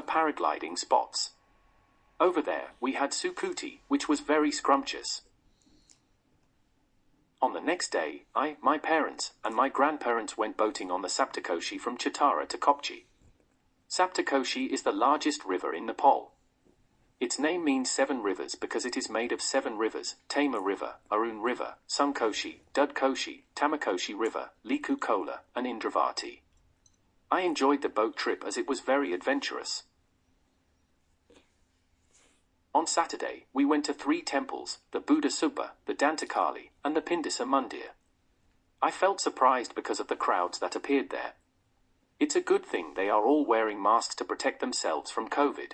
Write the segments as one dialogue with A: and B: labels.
A: paragliding spots. Over there, we had Sukuti, which was very scrumptious. On the next day, my parents, and my grandparents went boating on the Saptakoshi from Chitara to Kopchi. Saptakoshi is the largest river in Nepal. Its name means 7 rivers because it is made of 7 rivers: Tama River, Arun River, Sumkoshi, Dudkoshi, Tamakoshi River, Liku Kola, and Indravati. I enjoyed the boat trip as it was very adventurous. On Saturday, we went to 3 temples, the Buddha Subba, the Dantakali, and the Pindisa Mandir. I felt surprised because of the crowds that appeared there. It's a good thing they are all wearing masks to protect themselves from COVID.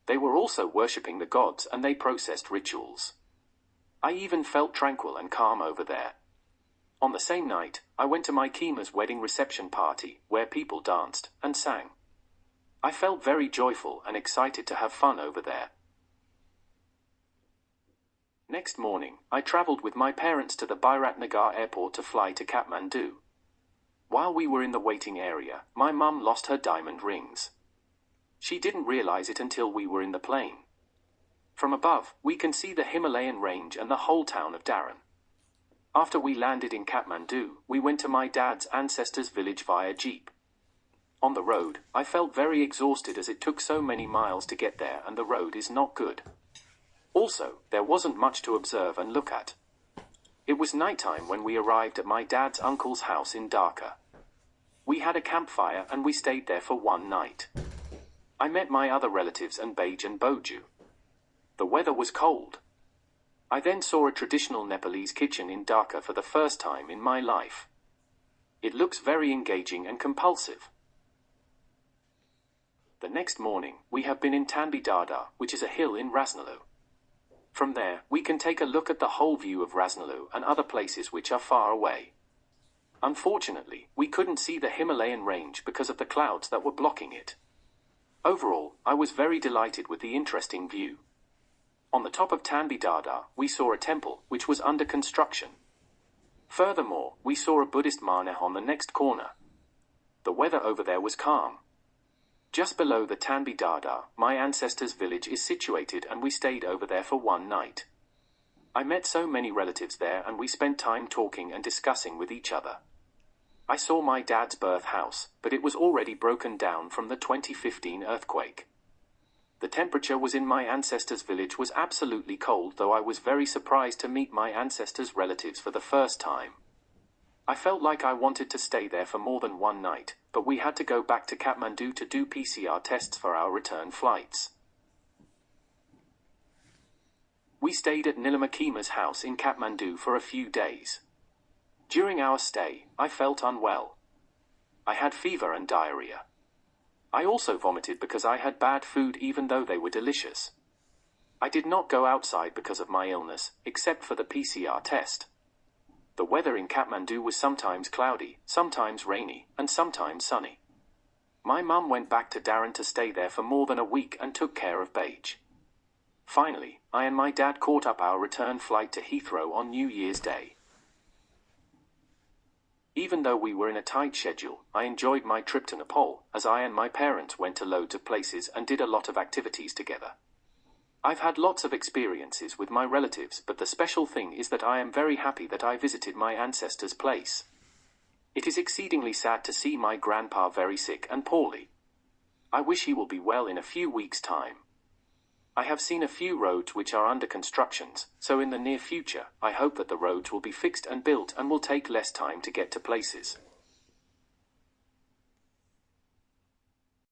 A: They were also worshipping the gods and they processed rituals. I even felt tranquil and calm over there. On the same night, I went to my Kima's wedding reception party, where people danced and sang. I felt very joyful and excited to have fun over there. Next morning, I traveled with my parents to the Biratnagar airport to fly to Kathmandu. While we were in the waiting area, my mum lost her diamond rings. She didn't realize it until we were in the plane. From above, we can see the Himalayan range and the whole town of Dharan. After we landed in Kathmandu, we went to my dad's ancestors' village via jeep. On the road, I felt very exhausted as it took so many miles to get there and the road is not good. Also, there wasn't much to observe and look at. It was nighttime when we arrived at my dad's uncle's house in Dhaka. We had a campfire and we stayed there for one night. I met my other relatives and Baj and Boju. The weather was cold. I then saw a traditional Nepalese kitchen in Dhaka for the first time in my life. It looks very engaging and compulsive. The next morning, we have been in Tanbi Dada, which is a hill in Rasnalu. From there, we can take a look at the whole view of Rasnalu and other places which are far away. Unfortunately, we couldn't see the Himalayan range because of the clouds that were blocking it. Overall, I was very delighted with the interesting view. On the top of Tanbi Dada, we saw a temple, which was under construction. Furthermore, we saw a Buddhist mandir on the next corner. The weather over there was calm. Just below the Tanbi Dada, my ancestors' village is situated and we stayed over there for one night. I met so many relatives there and we spent time talking and discussing with each other. I saw my dad's birth house, but it was already broken down from the 2015 earthquake. The temperature was in my ancestors' village was absolutely cold, though I was very surprised to meet my ancestors' relatives for the first time. I felt like I wanted to stay there for more than one night, but we had to go back to Kathmandu to do PCR tests for our return flights. We stayed at Nilima Kima's house in Kathmandu for a few days. During our stay, I felt unwell. I had fever and diarrhea. I also vomited because I had bad food even though they were delicious. I did not go outside because of my illness, except for the PCR test. The weather in Kathmandu was sometimes cloudy, sometimes rainy, and sometimes sunny. My mum went back to Dharan to stay there for more than a week and took care of Baj. Finally, I and my dad caught up our return flight to Heathrow on New Year's Day. Even though we were in a tight schedule, I enjoyed my trip to Nepal, as I and my parents went to loads of places and did a lot of activities together. I've had lots of experiences with my relatives, but the special thing is that I am very happy that I visited my ancestors' place. It is exceedingly sad to see my grandpa very sick and poorly. I wish he will be well in a few weeks' time. I have seen a few roads which are under constructions, so in the near future, I hope that the roads will be fixed and built and will take less time to get to places.